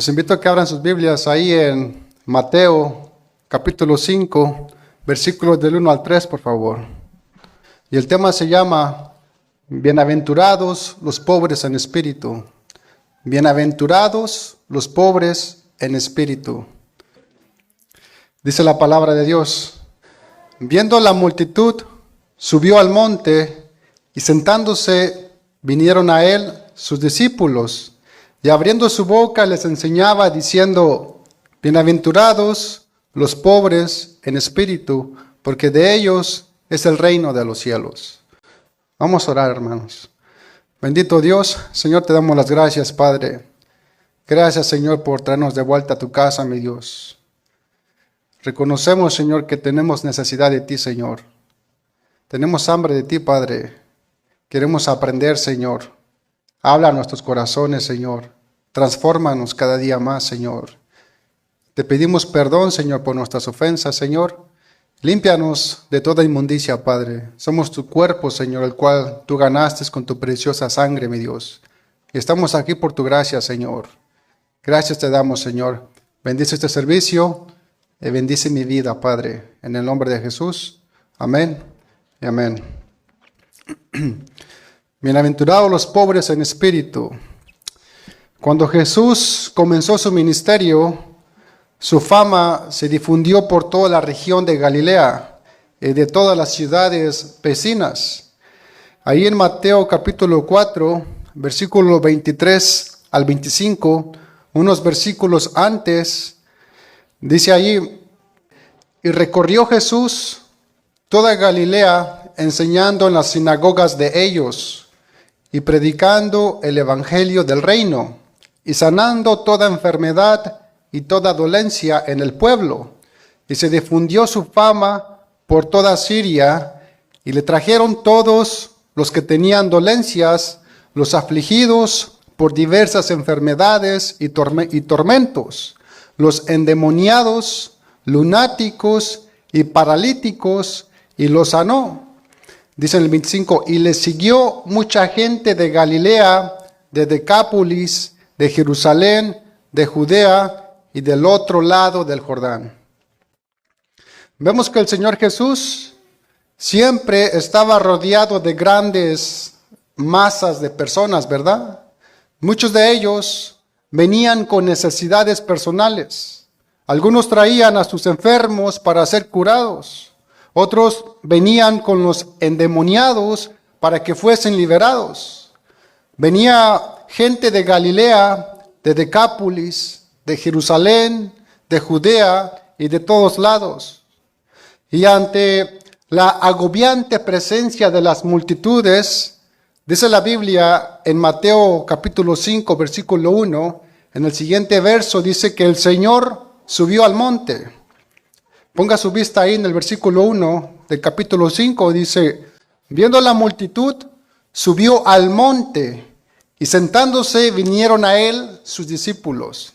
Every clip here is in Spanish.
Los invito a que abran sus Biblias ahí en Mateo, capítulo 5, versículos del 1 al 3, por favor. Y el tema se llama Bienaventurados los pobres en espíritu. Bienaventurados los pobres en espíritu. Dice la palabra de Dios: viendo la multitud, subió al monte, y sentándose vinieron a él sus discípulos, y abriendo su boca les enseñaba, diciendo: bienaventurados los pobres en espíritu, porque de ellos es el reino de los cielos. Vamos a orar, hermanos. Bendito Dios, Señor, te damos las gracias, Padre. Gracias, Señor, por traernos de vuelta a tu casa, mi Dios. Reconocemos, Señor, que tenemos necesidad de ti, Señor. Tenemos hambre de ti, Padre. Queremos aprender, Señor. Habla a nuestros corazones, Señor. Transfórmanos cada día más, Señor. Te pedimos perdón, Señor, por nuestras ofensas, Señor. Límpianos de toda inmundicia, Padre. Somos tu cuerpo, Señor, el cual tú ganaste con tu preciosa sangre, mi Dios. Y estamos aquí por tu gracia, Señor. Gracias te damos, Señor. Bendice este servicio y bendice mi vida, Padre. En el nombre de Jesús. Amén y amén. Bienaventurados los pobres en espíritu. Cuando Jesús comenzó su ministerio, su fama se difundió por toda la región de Galilea y de todas las ciudades vecinas. Ahí en Mateo capítulo 4, versículo 23 al 25, unos versículos antes, dice allí: y recorrió Jesús toda Galilea, enseñando en las sinagogas de ellos, y predicando el evangelio del reino, y sanando toda enfermedad y toda dolencia en el pueblo. Y se difundió su fama por toda Siria, y le trajeron todos los que tenían dolencias, los afligidos por diversas enfermedades y tormentos, los endemoniados, lunáticos y paralíticos, y los sanó. Dice en el 25, y le siguió mucha gente de Galilea, de Decápolis, de Jerusalén, de Judea y del otro lado del Jordán. Vemos que el Señor Jesús siempre estaba rodeado de grandes masas de personas, ¿verdad? Muchos de ellos venían con necesidades personales. Algunos traían a sus enfermos para ser curados. Otros venían con los endemoniados para que fuesen liberados. Venía gente de Galilea, de Decápolis, de Jerusalén, de Judea y de todos lados. Y ante la agobiante presencia de las multitudes, dice la Biblia en Mateo capítulo 5, versículo 1, en el siguiente verso dice que el Señor subió al monte. Ponga su vista ahí en el versículo 1 del capítulo 5, dice: viendo la multitud, subió al monte, y sentándose vinieron a él sus discípulos.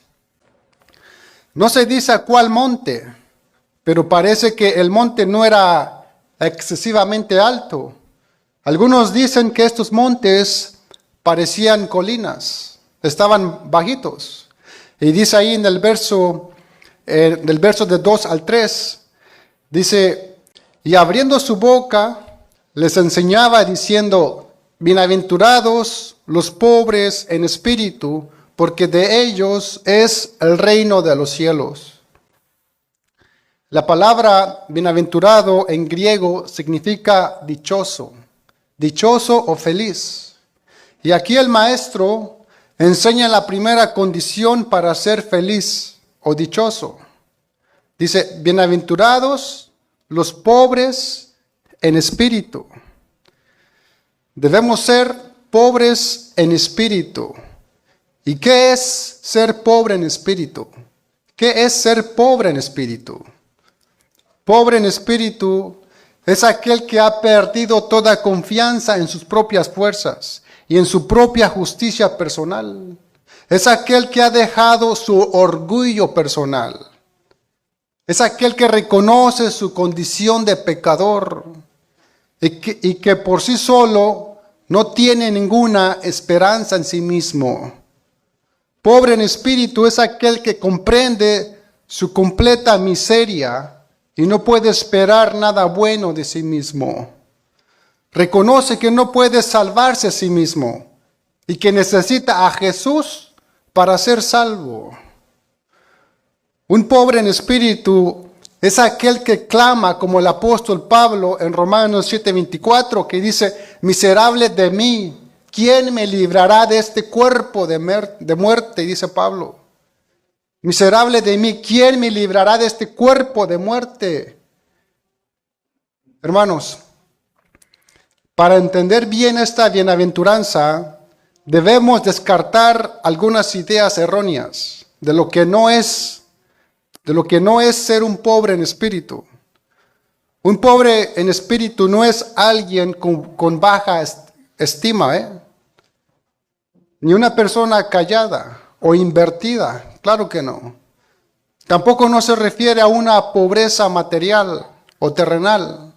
No se dice a cuál monte, pero parece que el monte no era excesivamente alto. Algunos dicen que estos montes parecían colinas, estaban bajitos. Y dice ahí en el verso del verso de 2 al 3, dice: y abriendo su boca les enseñaba diciendo: bienaventurados los pobres en espíritu, porque de ellos es el reino de los cielos. La palabra bienaventurado en griego significa dichoso, dichoso o feliz. Y aquí el maestro enseña la primera condición para ser feliz o dichoso. Dice: bienaventurados los pobres en espíritu. Debemos ser pobres en espíritu. ¿Y qué es ser pobre en espíritu? ¿Qué es ser pobre en espíritu? Pobre en espíritu es aquel que ha perdido toda confianza en sus propias fuerzas y en su propia justicia personal. Es aquel que ha dejado su orgullo personal. Es aquel que reconoce su condición de pecador y que por sí solo no tiene ninguna esperanza en sí mismo. Pobre en espíritu es aquel que comprende su completa miseria y no puede esperar nada bueno de sí mismo. Reconoce que no puede salvarse a sí mismo y que necesita a Jesús para ser salvo. Un pobre en espíritu es aquel que clama como el apóstol Pablo en Romanos 7:24, que dice: miserable de mí, ¿quién me librará de este cuerpo de muerte? Dice Pablo. Miserable de mí, ¿quién me librará de este cuerpo de muerte? Hermanos, para entender bien esta bienaventuranza, debemos descartar algunas ideas erróneas de lo que no es ser un pobre en espíritu. Un pobre en espíritu no es alguien con baja estima, ni una persona callada o invertida, claro que no. Tampoco no se refiere a una pobreza material o terrenal.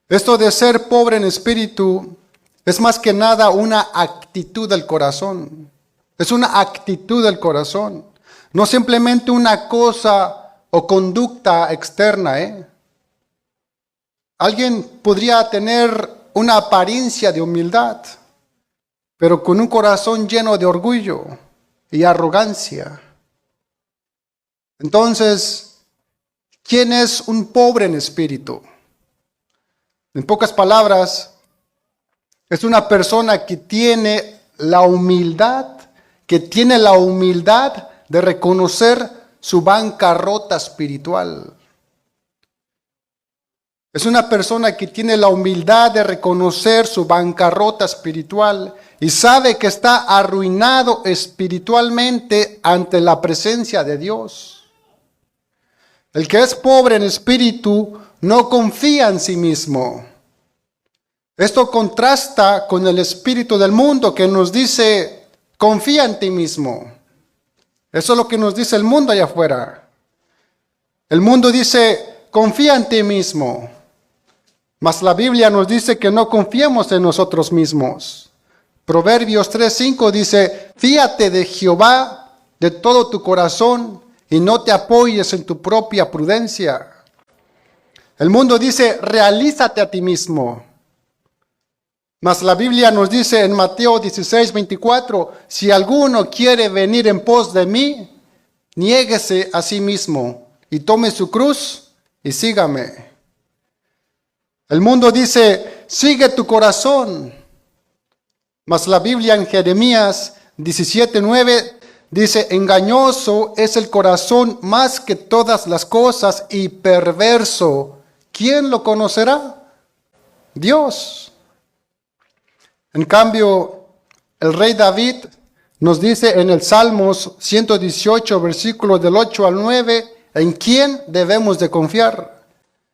Esto de ser pobre en espíritu es más que nada una actitud del corazón. Es una actitud del corazón. No simplemente una cosa o conducta externa. Alguien podría tener una apariencia de humildad, pero con un corazón lleno de orgullo y arrogancia. Entonces, ¿quién es un pobre en espíritu? En pocas palabras, es una persona que tiene la humildad de reconocer su bancarrota espiritual. Es una persona que tiene la humildad de reconocer su bancarrota espiritual y sabe que está arruinado espiritualmente ante la presencia de Dios. El que es pobre en espíritu no confía en sí mismo. Esto contrasta con el espíritu del mundo que nos dice: confía en ti mismo. Eso es lo que nos dice el mundo allá afuera. El mundo dice: confía en ti mismo. Mas la Biblia nos dice que no confiemos en nosotros mismos. Proverbios 3:5 dice: fíate de Jehová de todo tu corazón y no te apoyes en tu propia prudencia. El mundo dice: realízate a ti mismo. Mas la Biblia nos dice en Mateo 16:24: si alguno quiere venir en pos de mí, niéguese a sí mismo y tome su cruz y sígame. El mundo dice: sigue tu corazón. Mas la Biblia en Jeremías 17:9 dice: engañoso es el corazón más que todas las cosas y perverso. ¿Quién lo conocerá? Dios. En cambio, el rey David nos dice en el Salmos 118, versículos del 8 al 9, ¿en quién debemos de confiar?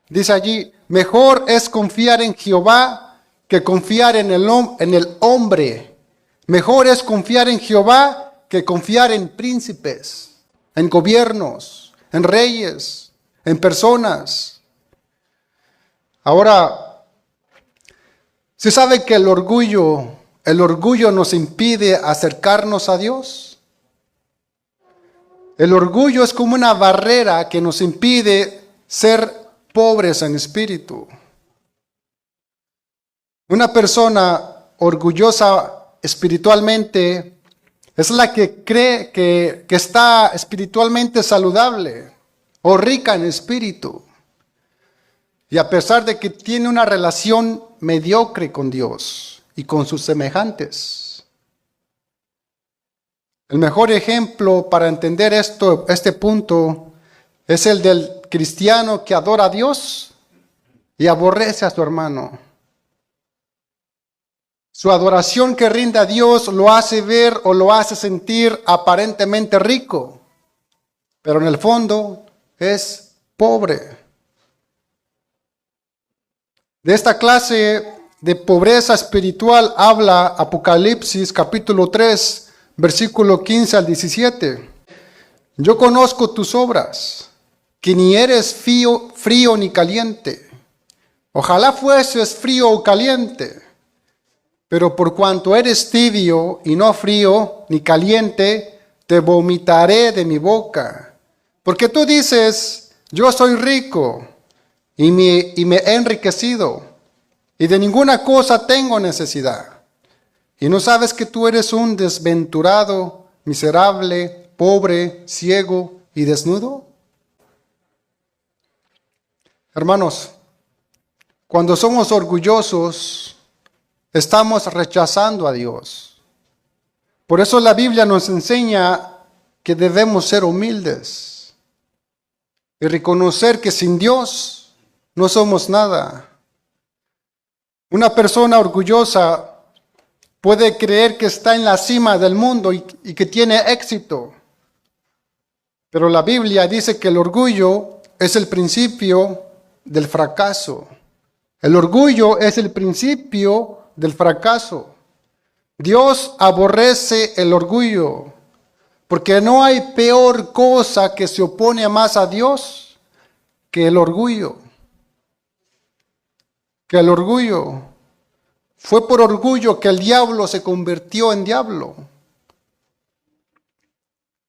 Dice allí: mejor es confiar en Jehová que confiar en el hombre. Mejor es confiar en Jehová que confiar en príncipes, en gobiernos, en reyes, en personas. Ahora, ¿se sabe que el orgullo nos impide acercarnos a Dios? El orgullo es como una barrera que nos impide ser pobres en espíritu. Una persona orgullosa espiritualmente es la que cree que está espiritualmente saludable o rica en espíritu. Y a pesar de que tiene una relación mediocre con Dios y con sus semejantes. El mejor ejemplo para entender este punto es el del cristiano que adora a Dios y aborrece a su hermano. Su adoración que rinde a Dios lo hace ver o lo hace sentir aparentemente rico, pero en el fondo es pobre. De esta clase de pobreza espiritual habla Apocalipsis capítulo 3, versículo 15 al 17. Yo conozco tus obras, que ni eres frío ni caliente. Ojalá fueses frío o caliente. Pero por cuanto eres tibio y no frío ni caliente, te vomitaré de mi boca. Porque tú dices, yo soy rico y me he enriquecido, y de ninguna cosa tengo necesidad. Y no sabes que tú eres un desventurado, miserable, pobre, ciego y desnudo. Hermanos, cuando somos orgullosos, estamos rechazando a Dios. Por eso la Biblia nos enseña que debemos ser humildes y reconocer que sin Dios no somos nada. Una persona orgullosa puede creer que está en la cima del mundo y que tiene éxito. Pero la Biblia dice que el orgullo es el principio del fracaso. El orgullo es el principio del fracaso. Dios aborrece el orgullo, porque no hay peor cosa que se opone más a Dios que el orgullo. Que el orgullo. Fue por orgullo que el diablo se convirtió en diablo.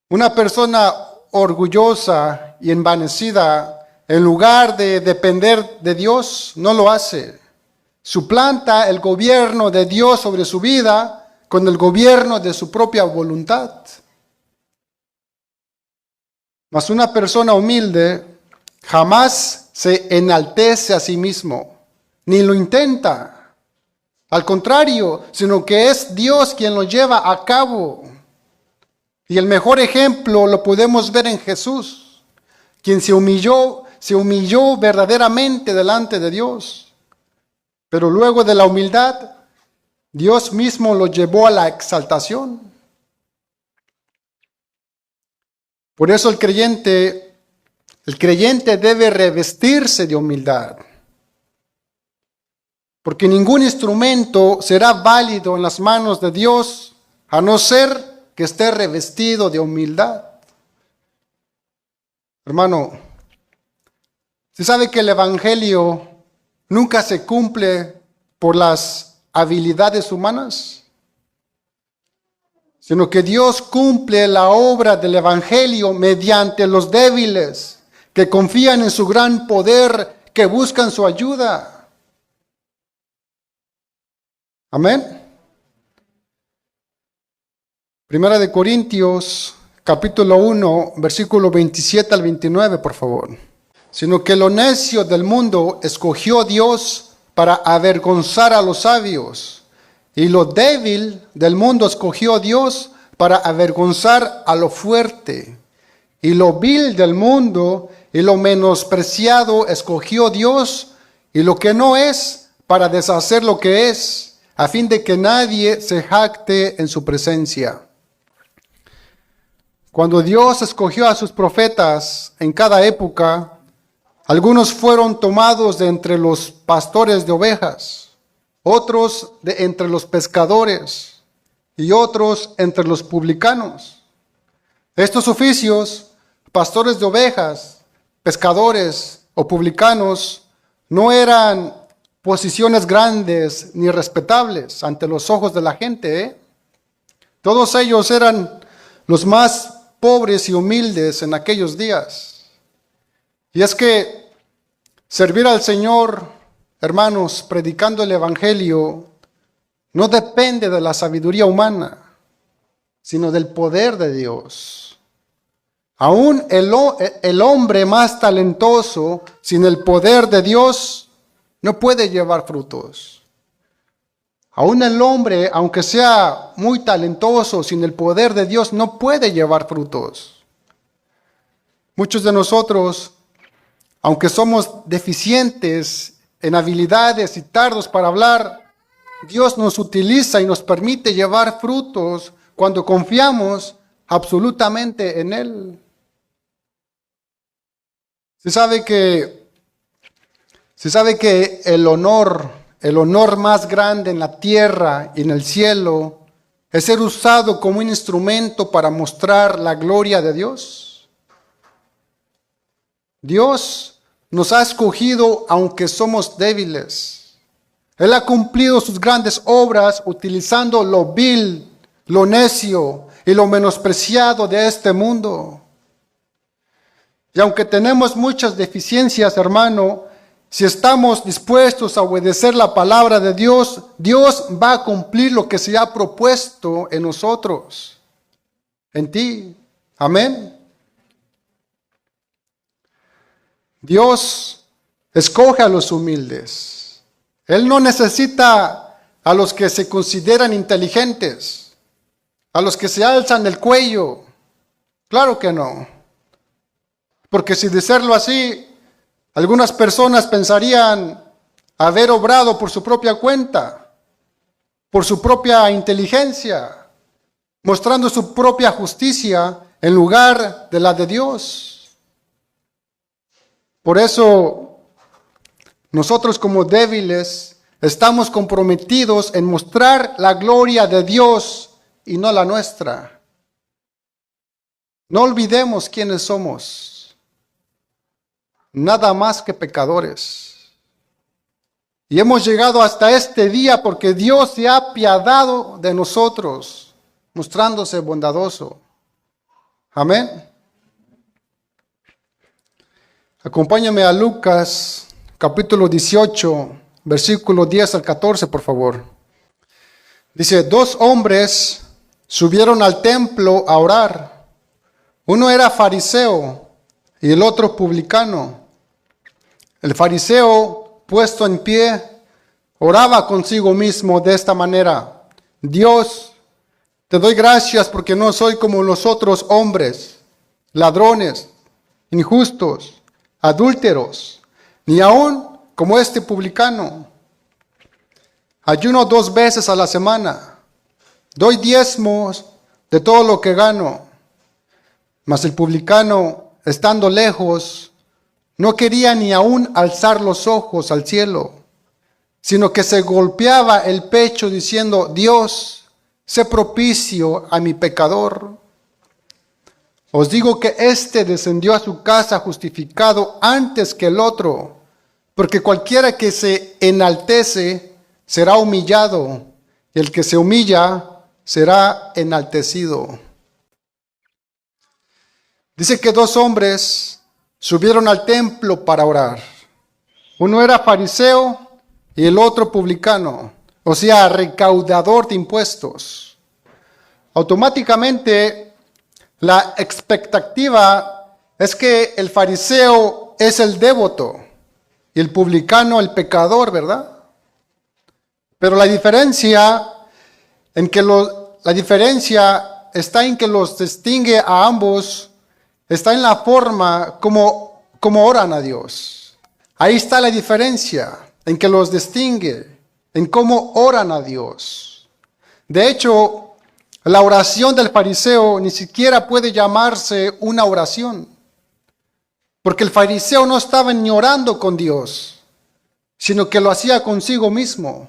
Una persona orgullosa y envanecida, en lugar de depender de Dios, no lo hace. Suplanta el gobierno de Dios sobre su vida con el gobierno de su propia voluntad. Mas una persona humilde jamás se enaltece a sí mismo, ni lo intenta. Al contrario, sino que es Dios quien lo lleva a cabo. Y el mejor ejemplo lo podemos ver en Jesús, quien se humilló verdaderamente delante de Dios. Pero luego de la humildad, Dios mismo lo llevó a la exaltación. Por eso el creyente debe revestirse de humildad. Porque ningún instrumento será válido en las manos de Dios a no ser que esté revestido de humildad. Hermano, ¿se sabe que el Evangelio nunca se cumple por las habilidades humanas? Sino que Dios cumple la obra del Evangelio mediante los débiles, que confían en su gran poder, que buscan su ayuda. Amén. Primera de Corintios, capítulo 1, versículo 27 al 29, por favor. Sino que lo necio del mundo escogió Dios para avergonzar a los sabios, y lo débil del mundo escogió Dios para avergonzar a lo fuerte, y lo vil del mundo y lo menospreciado escogió Dios, y lo que no es para deshacer lo que es, a fin de que nadie se jacte en su presencia. Cuando Dios escogió a sus profetas en cada época, algunos fueron tomados de entre los pastores de ovejas, otros de entre los pescadores y otros entre los publicanos. Estos oficios, pastores de ovejas, pescadores o publicanos, no eran posiciones grandes ni respetables ante los ojos de la gente. Todos ellos eran los más pobres y humildes en aquellos días. Y es que servir al Señor, hermanos, predicando el Evangelio, no depende de la sabiduría humana, sino del poder de Dios. Aún el hombre más talentoso, sin el poder de Dios, no puede llevar frutos. Aún el hombre, aunque sea muy talentoso, sin el poder de Dios, no puede llevar frutos. Muchos de nosotros, aunque somos deficientes en habilidades y tardos para hablar, Dios nos utiliza y nos permite llevar frutos cuando confiamos absolutamente en Él. Se sabe que el honor más grande en la tierra y en el cielo es ser usado como un instrumento para mostrar la gloria de Dios. Dios nos ha escogido aunque somos débiles. Él ha cumplido sus grandes obras utilizando lo vil, lo necio y lo menospreciado de este mundo. Y aunque tenemos muchas deficiencias, hermano, si estamos dispuestos a obedecer la palabra de Dios, Dios va a cumplir lo que se ha propuesto en nosotros, en ti. Amén. Dios escoge a los humildes. Él no necesita a los que se consideran inteligentes, a los que se alzan el cuello. Claro que no. Porque si de serlo así, algunas personas pensarían haber obrado por su propia cuenta, por su propia inteligencia, mostrando su propia justicia en lugar de la de Dios. Por eso, nosotros como débiles estamos comprometidos en mostrar la gloria de Dios y no la nuestra. No olvidemos quiénes somos. Nada más que pecadores. Y hemos llegado hasta este día porque Dios se ha apiadado de nosotros, mostrándose bondadoso. Amén. Acompáñame a Lucas, capítulo 18, versículo 10 al 14, por favor. Dice, 2 hombres subieron al templo a orar. Uno era fariseo y el otro publicano. El fariseo, puesto en pie, oraba consigo mismo de esta manera: Dios, te doy gracias porque no soy como los otros hombres, ladrones, injustos, adúlteros, ni aun como este publicano. Ayuno 2 veces a la semana, doy diezmos de todo lo que gano. Mas el publicano, estando lejos, no quería ni aun alzar los ojos al cielo, sino que se golpeaba el pecho diciendo: Dios, sé propicio a mi pecador. Os digo que éste descendió a su casa justificado antes que el otro, porque cualquiera que se enaltece será humillado, y el que se humilla será enaltecido. Dice que 2 hombres subieron al templo para orar. Uno era fariseo y el otro publicano, o sea, recaudador de impuestos. Automáticamente, la expectativa es que el fariseo es el devoto y el publicano el pecador, ¿verdad? Pero la diferencia está en que los distingue a ambos, está en la forma como oran a Dios. Ahí está la diferencia, en que los distingue, en cómo oran a Dios. De hecho, la oración del fariseo ni siquiera puede llamarse una oración, porque el fariseo no estaba ni orando con Dios, sino que lo hacía consigo mismo.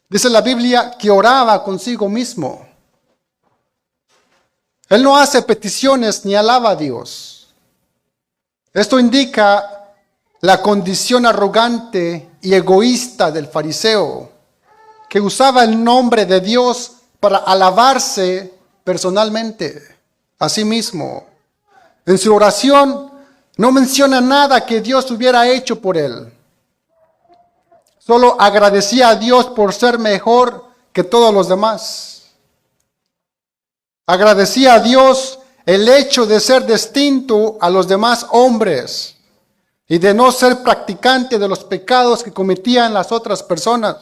Dice la Biblia que oraba consigo mismo. Él no hace peticiones ni alaba a Dios. Esto indica la condición arrogante y egoísta del fariseo, que usaba el nombre de Dios para alabarse personalmente a sí mismo. En su oración no menciona nada que Dios hubiera hecho por él. Solo agradecía a Dios por ser mejor que todos los demás. Agradecía a Dios el hecho de ser distinto a los demás hombres y de no ser practicante de los pecados que cometían las otras personas.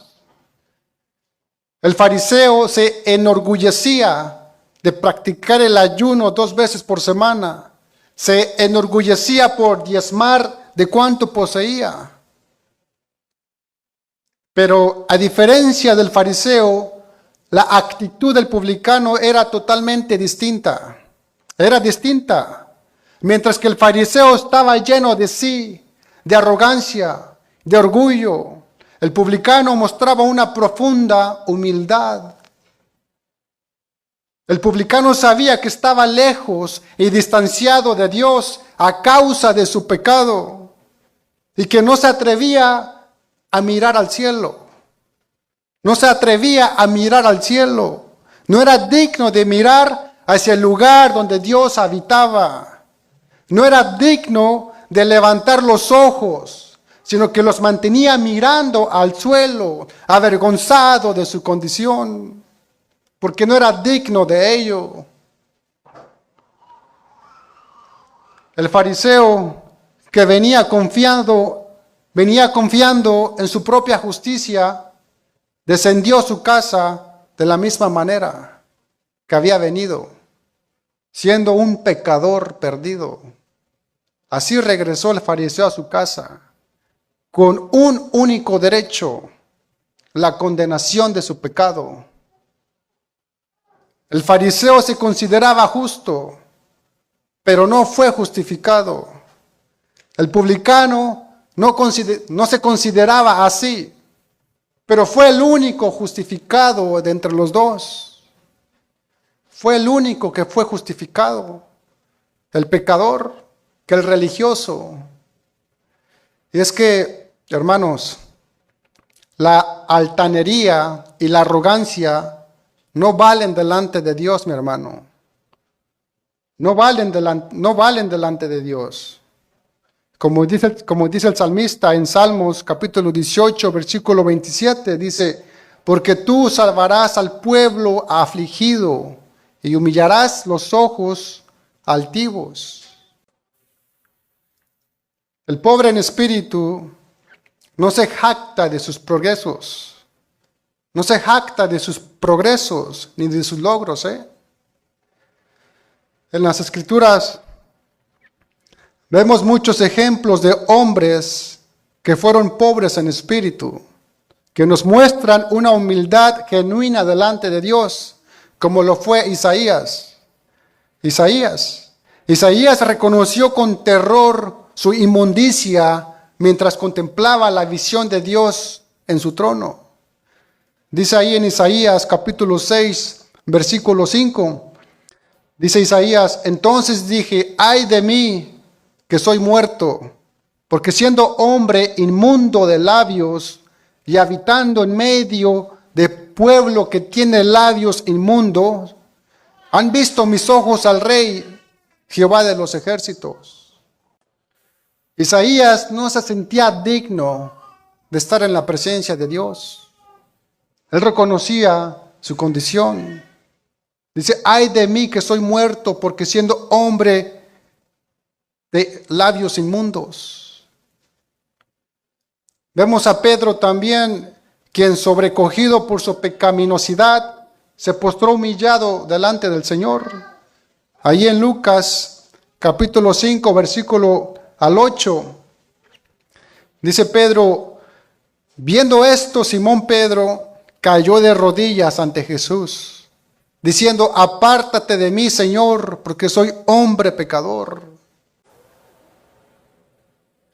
El fariseo se enorgullecía de practicar el ayuno 2 veces por semana. Se enorgullecía por diezmar de cuanto poseía. Pero a diferencia del fariseo, la actitud del publicano era totalmente distinta. Era distinta. Mientras que el fariseo estaba lleno de sí, de arrogancia, de orgullo, el publicano mostraba una profunda humildad. El publicano sabía que estaba lejos y distanciado de Dios a causa de su pecado y que no se atrevía a mirar al cielo. No se atrevía a mirar al cielo. No era digno de mirar hacia el lugar donde Dios habitaba. No era digno de levantar los ojos, sino que los mantenía mirando al suelo, avergonzado de su condición, porque no era digno de ello. El fariseo que venía confiando en su propia justicia, descendió a su casa de la misma manera que había venido, siendo un pecador perdido. Así regresó el fariseo a su casa, con un único derecho: la condenación de su pecado. El fariseo se consideraba justo, pero no fue justificado. El publicano no se consideraba así, pero fue el único justificado de entre los dos. Fue el único que fue justificado, el pecador que el religioso. Y es que, hermanos, la altanería y la arrogancia no valen delante de Dios, mi hermano. No valen delante de Dios. Como dice el salmista en Salmos capítulo 18, versículo 27, dice: porque tú salvarás al pueblo afligido y humillarás los ojos altivos. El pobre en espíritu no se jacta de sus progresos, no se jacta de sus progresos ni de sus logros. En las Escrituras vemos muchos ejemplos de hombres que fueron pobres en espíritu, que nos muestran una humildad genuina delante de Dios, como lo fue Isaías. Isaías reconoció con terror su inmundicia mientras contemplaba la visión de Dios en su trono. Dice ahí en Isaías capítulo 6, versículo 5, dice Isaías: entonces dije, ay de mí, que soy muerto, porque siendo hombre inmundo de labios y habitando en medio de pueblo que tiene labios inmundos, han visto mis ojos al Rey, Jehová de los ejércitos. Isaías no se sentía digno de estar en la presencia de Dios. Él reconocía su condición. Dice: ay de mí que soy muerto, porque siendo hombre de labios inmundos. Vemos a Pedro también, quien sobrecogido por su pecaminosidad, se postró humillado delante del Señor. Ahí en Lucas capítulo 5, versículo al 8, dice Pedro: viendo esto, Simón Pedro cayó de rodillas ante Jesús, diciendo: apártate de mí, Señor, porque soy hombre pecador.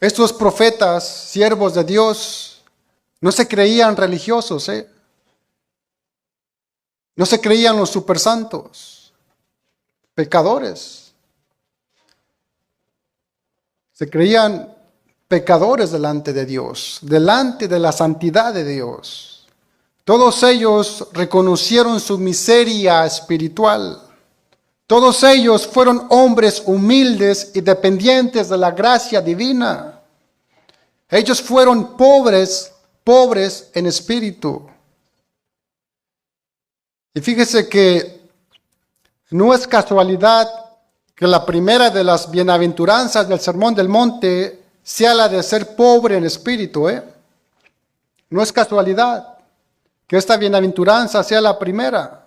Estos profetas, siervos de Dios, no se creían religiosos, no se creían los supersantos, pecadores. Se creían pecadores delante de Dios, delante de la santidad de Dios. Todos ellos reconocieron su miseria espiritual. Todos ellos fueron hombres humildes y dependientes de la gracia divina. Ellos fueron pobres en espíritu. Y fíjese que no es casualidad que la primera de las bienaventuranzas del Sermón del Monte sea la de ser pobre en espíritu. No es casualidad que esta bienaventuranza sea la primera.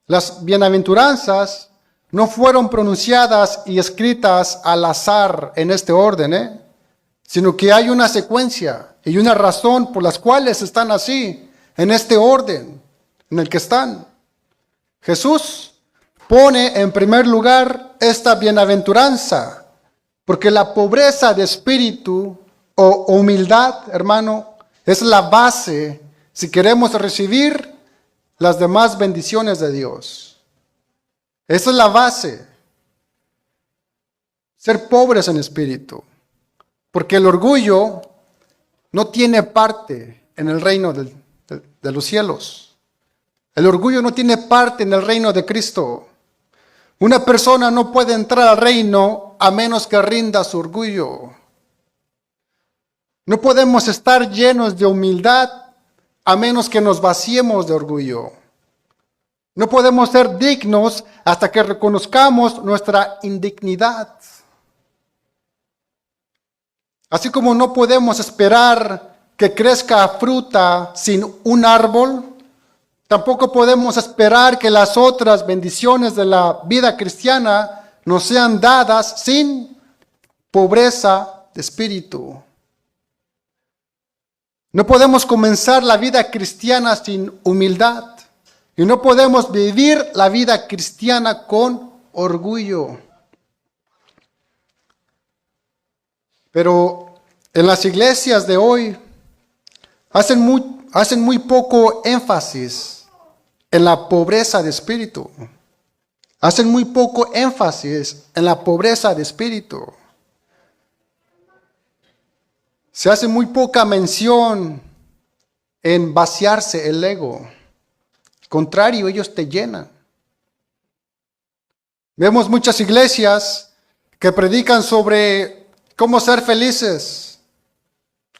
Las bienaventuranzas no fueron pronunciadas y escritas al azar en este orden, sino que hay una secuencia y una razón por las cuales están así, en este orden en el que están. Jesús pone en primer lugar esta bienaventuranza, porque la pobreza de espíritu o humildad, hermano, es la base si queremos recibir las demás bendiciones de Dios. Esa es la base. Ser pobres en espíritu. Porque el orgullo no tiene parte en el reino de los cielos. El orgullo no tiene parte en el reino de Cristo. Una persona no puede entrar al reino a menos que rinda su orgullo. No podemos estar llenos de humildad a menos que nos vaciemos de orgullo. No podemos ser dignos hasta que reconozcamos nuestra indignidad. Así como no podemos esperar que crezca fruta sin un árbol, tampoco podemos esperar que las otras bendiciones de la vida cristiana nos sean dadas sin pobreza de espíritu. No podemos comenzar la vida cristiana sin humildad y no podemos vivir la vida cristiana con orgullo. Pero en las iglesias de hoy hacen muy poco énfasis en la pobreza de espíritu. Hacen muy poco énfasis en la pobreza de espíritu. Se hace muy poca mención en vaciarse el ego. Al contrario, ellos te llenan. Vemos muchas iglesias que predican sobre cómo ser felices,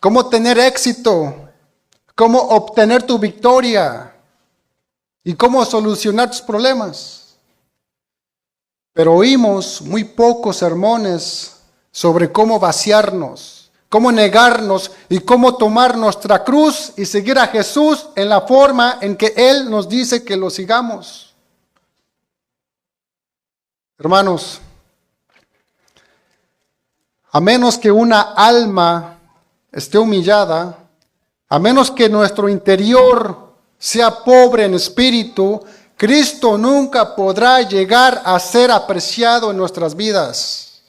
cómo tener éxito, cómo obtener tu victoria y cómo solucionar tus problemas. Pero oímos muy pocos sermones sobre cómo vaciarnos, cómo negarnos y cómo tomar nuestra cruz y seguir a Jesús en la forma en que Él nos dice que lo sigamos. Hermanos, a menos que una alma esté humillada, a menos que nuestro interior sea pobre en espíritu, Cristo nunca podrá llegar a ser apreciado en nuestras vidas.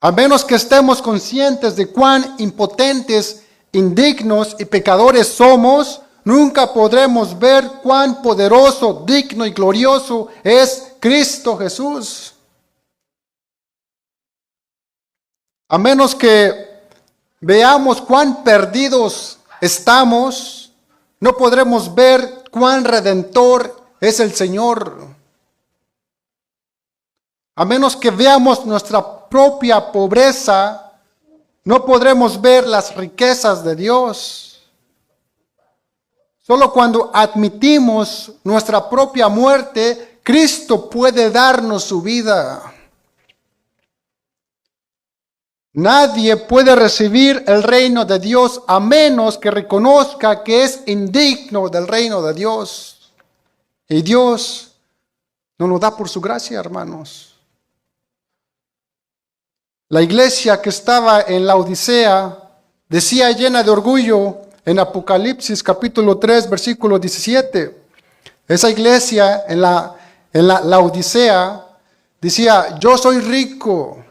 A menos que estemos conscientes de cuán impotentes, indignos y pecadores somos, nunca podremos ver cuán poderoso, digno y glorioso es Cristo Jesús. A menos que veamos cuán perdidos estamos, no podremos ver cuán redentor es el Señor. A menos que veamos nuestra propia pobreza, no podremos ver las riquezas de Dios. Solo cuando admitimos nuestra propia muerte, Cristo puede darnos su vida. Nadie puede recibir el reino de Dios a menos que reconozca que es indigno del reino de Dios. Y Dios nos lo da por su gracia, hermanos. La iglesia que estaba en la Odisea decía llena de orgullo en Apocalipsis capítulo 3 versículo 17. Esa iglesia en la Odisea decía, yo soy rico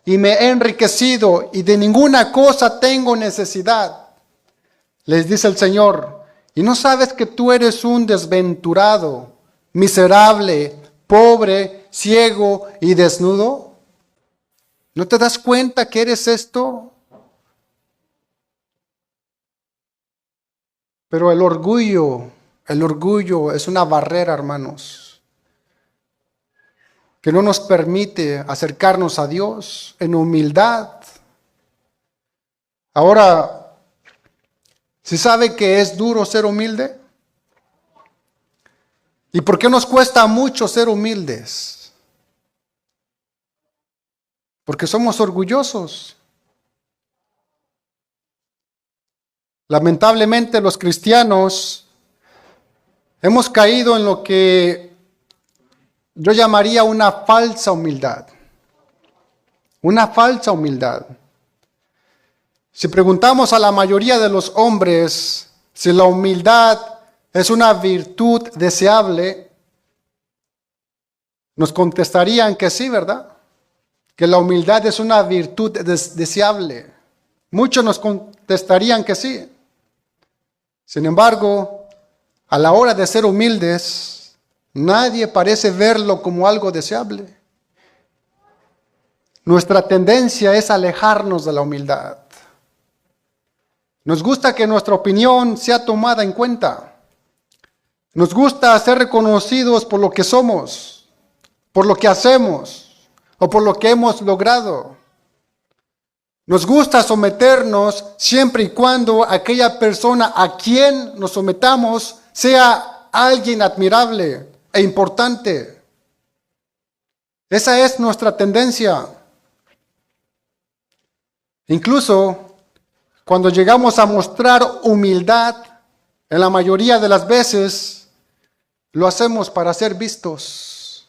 y me he enriquecido y de ninguna cosa tengo necesidad. Les dice el Señor, ¿y no sabes que tú eres un desventurado, miserable, pobre, ciego y desnudo? ¿No te das cuenta que eres esto? Pero el orgullo es una barrera, hermanos, que no nos permite acercarnos a Dios en humildad. Ahora, ¿sí sabe que es duro ser humilde? ¿Y por qué nos cuesta mucho ser humildes? Porque somos orgullosos. Lamentablemente los cristianos hemos caído en lo que yo llamaría una falsa humildad. Una falsa humildad. Si preguntamos a la mayoría de los hombres si la humildad es una virtud deseable, nos contestarían que sí, ¿verdad? Que la humildad es una virtud deseable. Muchos nos contestarían que sí. Sin embargo, a la hora de ser humildes, nadie parece verlo como algo deseable. Nuestra tendencia es alejarnos de la humildad. Nos gusta que nuestra opinión sea tomada en cuenta. Nos gusta ser reconocidos por lo que somos, por lo que hacemos o por lo que hemos logrado. Nos gusta someternos siempre y cuando aquella persona a quien nos sometamos sea alguien admirable e importante. Esa es nuestra tendencia. Incluso cuando llegamos a mostrar humildad, en la mayoría de las veces lo hacemos para ser vistos.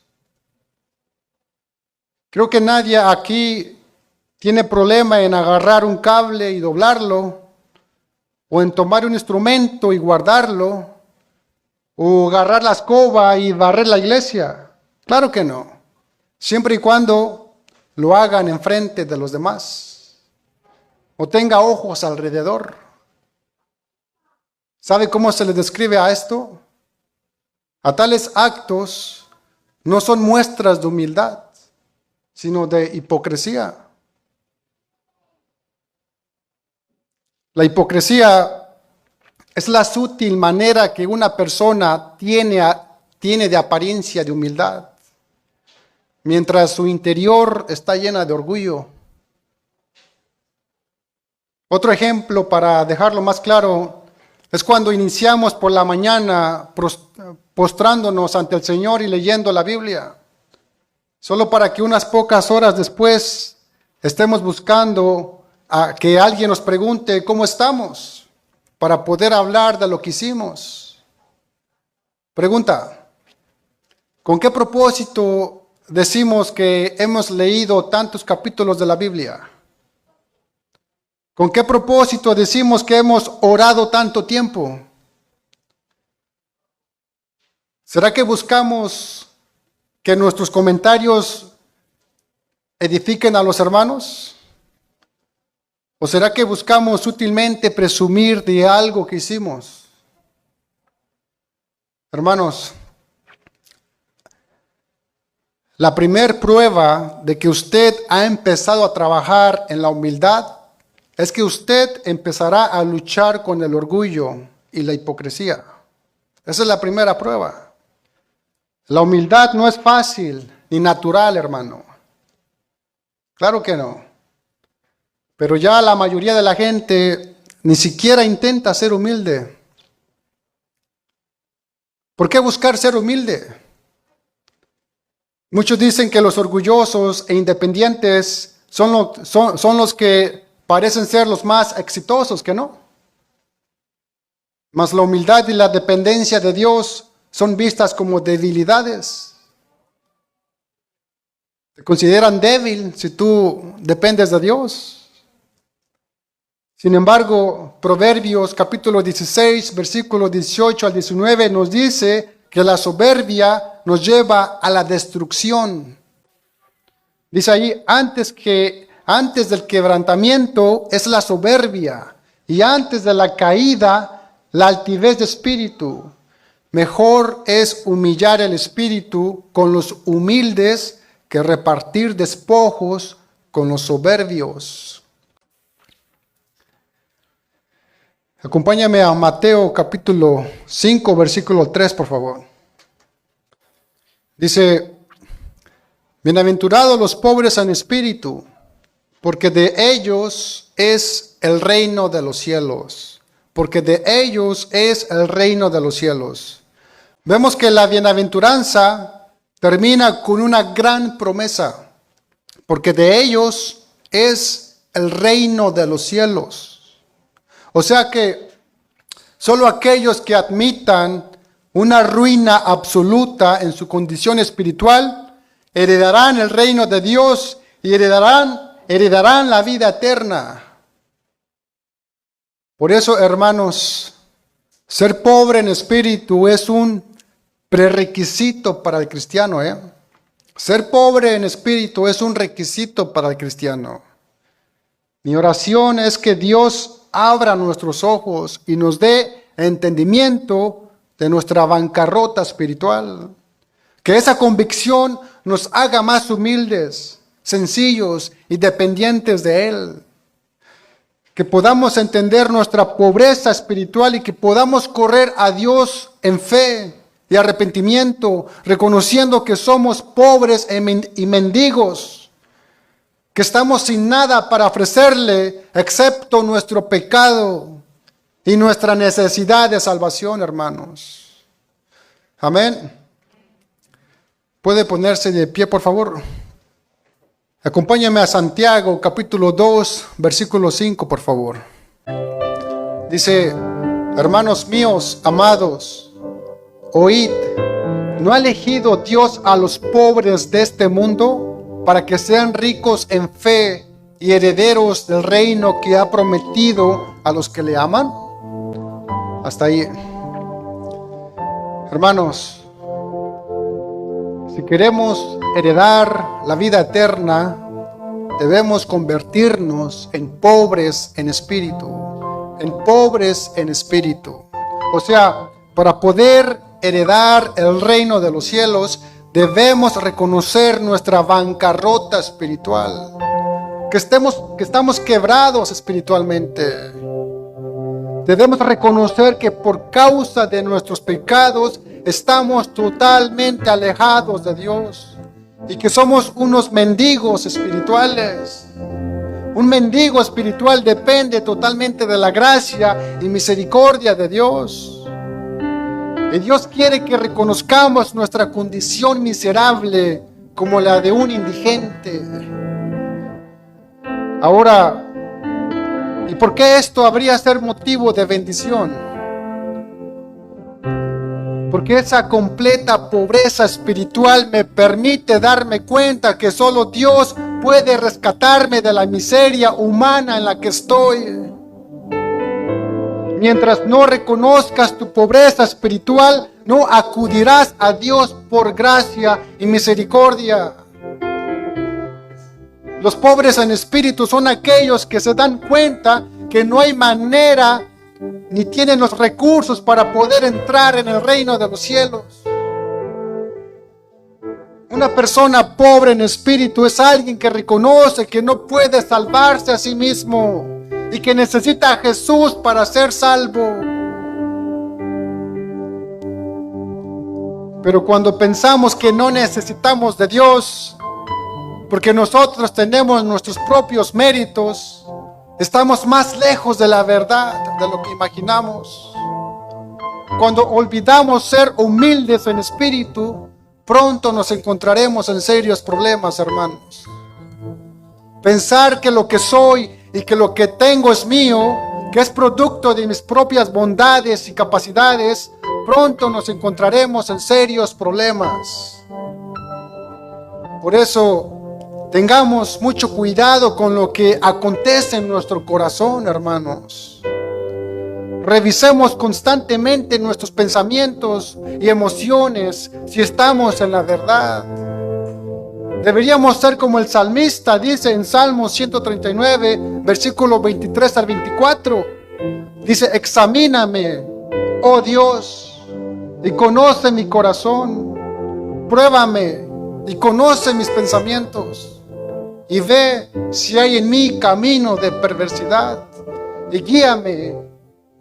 Creo que nadie aquí tiene problema en agarrar un cable y doblarlo, o en tomar un instrumento y guardarlo, o agarrar la escoba y barrer la iglesia. Claro que no. Siempre y cuando lo hagan enfrente de los demás, o tenga ojos alrededor. ¿Sabe cómo se le describe a esto? A tales actos no son muestras de humildad, sino de hipocresía. La hipocresía es la sutil manera que una persona tiene de apariencia de humildad, mientras su interior está llena de orgullo. Otro ejemplo para dejarlo más claro es cuando iniciamos por la mañana postrándonos ante el Señor y leyendo la Biblia, solo para que unas pocas horas después estemos buscando a que alguien nos pregunte cómo estamos, para poder hablar de lo que hicimos. Pregunta: ¿con qué propósito decimos que hemos leído tantos capítulos de la Biblia? ¿Con qué propósito decimos que hemos orado tanto tiempo? ¿Será que buscamos que nuestros comentarios edifiquen a los hermanos? ¿O será que buscamos sutilmente presumir de algo que hicimos? Hermanos, la primer prueba de que usted ha empezado a trabajar en la humildad es que usted empezará a luchar con el orgullo y la hipocresía. Esa es la primera prueba. La humildad no es fácil ni natural, hermano. Claro que no. Pero ya la mayoría de la gente ni siquiera intenta ser humilde. ¿Por qué buscar ser humilde? Muchos dicen que los orgullosos e independientes son los que parecen ser los más exitosos, ¿que no? Mas la humildad y la dependencia de Dios son vistas como debilidades. Te consideran débil si tú dependes de Dios. Sin embargo, Proverbios capítulo 16, versículos 18 al 19 nos dice que la soberbia nos lleva a la destrucción. Dice ahí, antes del quebrantamiento es la soberbia, y antes de la caída, la altivez de espíritu. Mejor es humillar el espíritu con los humildes que repartir despojos con los soberbios. Acompáñame a Mateo capítulo 5, versículo 3, por favor. Dice: bienaventurados los pobres en espíritu, porque de ellos es el reino de los cielos. Porque de ellos es el reino de los cielos. Vemos que la bienaventuranza termina con una gran promesa. Porque de ellos es el reino de los cielos. O sea que solo aquellos que admitan una ruina absoluta en su condición espiritual heredarán el reino de Dios y heredarán la vida eterna. Por eso, hermanos, ser pobre en espíritu es un prerequisito para el cristiano. Ser pobre en espíritu es un requisito para el cristiano. Mi oración es que Dios abra nuestros ojos y nos dé entendimiento de nuestra bancarrota espiritual. Que esa convicción nos haga más humildes, sencillos y dependientes de Él. que podamos entender nuestra pobreza espiritual y que podamos correr a Dios en fe y arrepentimiento, reconociendo que somos pobres y mendigos, que estamos sin nada para ofrecerle excepto nuestro pecado y nuestra necesidad de salvación, hermanos. Amén. ¿Puede ponerse de pie, por favor? Acompáñame a Santiago, capítulo 2, versículo 5, por favor. Dice: hermanos míos, amados, oíd, ¿no ha elegido Dios a los pobres de este mundo para que sean ricos en fe y herederos del reino que ha prometido a los que le aman? Hasta ahí. Hermanos, si queremos heredar la vida eterna, debemos convertirnos en pobres en espíritu. En pobres en espíritu. O sea, para poder heredar el reino de los cielos, debemos reconocer nuestra bancarrota espiritual. Que estamos quebrados espiritualmente. Debemos reconocer que por causa de nuestros pecados estamos totalmente alejados de Dios y que somos unos mendigos espirituales. Un mendigo espiritual depende totalmente de la gracia y misericordia de Dios. Y Dios quiere que reconozcamos nuestra condición miserable como la de un indigente. Ahora, ¿y por qué esto habría de ser motivo de bendición? Porque esa completa pobreza espiritual me permite darme cuenta que solo Dios puede rescatarme de la miseria humana en la que estoy. Mientras no reconozcas tu pobreza espiritual, no acudirás a Dios por gracia y misericordia. Los pobres en espíritu son aquellos que se dan cuenta que no hay manera ni tienen los recursos para poder entrar en el reino de los cielos. Una persona pobre en espíritu es alguien que reconoce que no puede salvarse a sí mismo y que necesita a Jesús para ser salvo. Pero cuando pensamos que no necesitamos de Dios, porque nosotros tenemos nuestros propios méritos, estamos más lejos de la verdad de lo que imaginamos. Cuando olvidamos ser humildes en espíritu, pronto nos encontraremos en serios problemas, hermanos. Pensar que lo que soy y que lo que tengo es mío, que es producto de mis propias bondades y capacidades, pronto nos encontraremos en serios problemas. Por eso, tengamos mucho cuidado con lo que acontece en nuestro corazón, hermanos. Revisemos constantemente nuestros pensamientos y emociones si estamos en la verdad. Deberíamos ser como el salmista dice en Salmo 139, versículo 23 al 24. Dice: examíname, oh Dios, y conoce mi corazón. Pruébame y conoce mis pensamientos. Y ve si hay en mí camino de perversidad, y guíame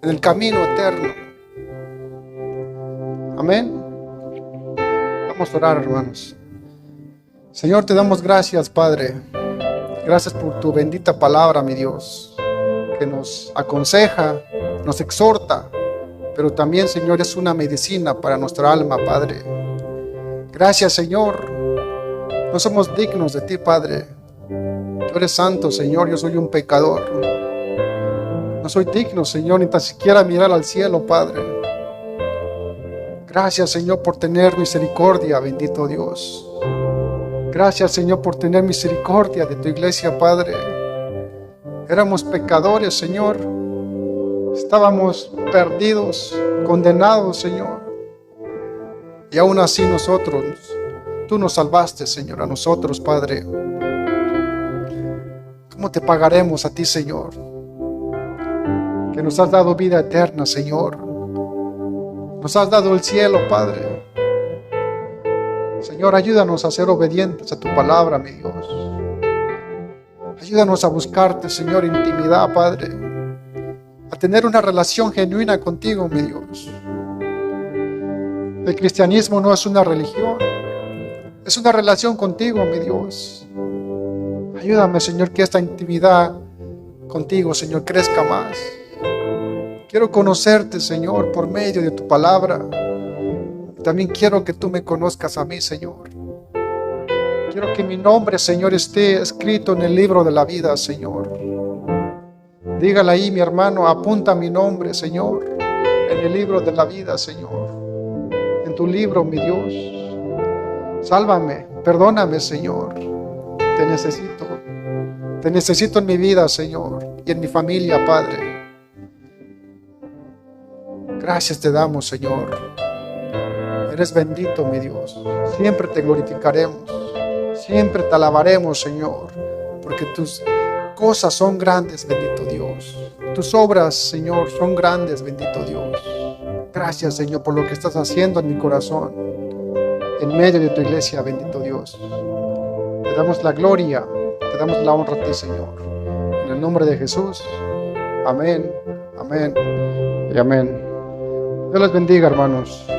en el camino eterno. Amén. Vamos a orar, hermanos. Señor, te damos gracias, Padre. Gracias por tu bendita palabra, mi Dios, que nos aconseja, nos exhorta, pero también, Señor, es una medicina para nuestra alma, Padre. Gracias, Señor. No somos dignos de ti, Padre. Tú eres santo, Señor, yo soy un pecador. No soy digno, Señor, ni tan siquiera mirar al cielo, Padre. Gracias, Señor, por tener misericordia, bendito Dios. Gracias, Señor, por tener misericordia de tu iglesia, Padre. Éramos pecadores, Señor. Estábamos perdidos, condenados, Señor. Y aún así nosotros, tú nos salvaste, Señor, a nosotros, Padre. ¿Cómo te pagaremos a ti, Señor? Que nos has dado vida eterna, Señor. Nos has dado el cielo, Padre. Señor, ayúdanos a ser obedientes a tu palabra, mi Dios. Ayúdanos a buscarte, Señor, intimidad, Padre. A tener una relación genuina contigo, mi Dios. El cristianismo no es una religión. Es una relación contigo, mi Dios. Ayúdame, Señor, que esta intimidad contigo, Señor, crezca más. Quiero conocerte, Señor, por medio de tu palabra. También quiero que tú me conozcas a mí, Señor. Quiero que mi nombre, Señor, esté escrito en el libro de la vida, Señor. Dígale ahí, mi hermano, apunta mi nombre, Señor, en el libro de la vida, Señor. En tu libro, mi Dios. Sálvame, perdóname, Señor. Te necesito. Te necesito en mi vida, Señor, y en mi familia, Padre. Gracias te damos, Señor. Eres bendito, mi Dios. Siempre te glorificaremos. Siempre te alabaremos, Señor, porque tus cosas son grandes, bendito Dios. Tus obras, Señor, son grandes, bendito Dios. Gracias, Señor, por lo que estás haciendo en mi corazón, en medio de tu iglesia, bendito Dios. Te damos la gloria, te damos la honra a ti, Señor. En el nombre de Jesús. Amén, amén y amén. Dios les bendiga, hermanos.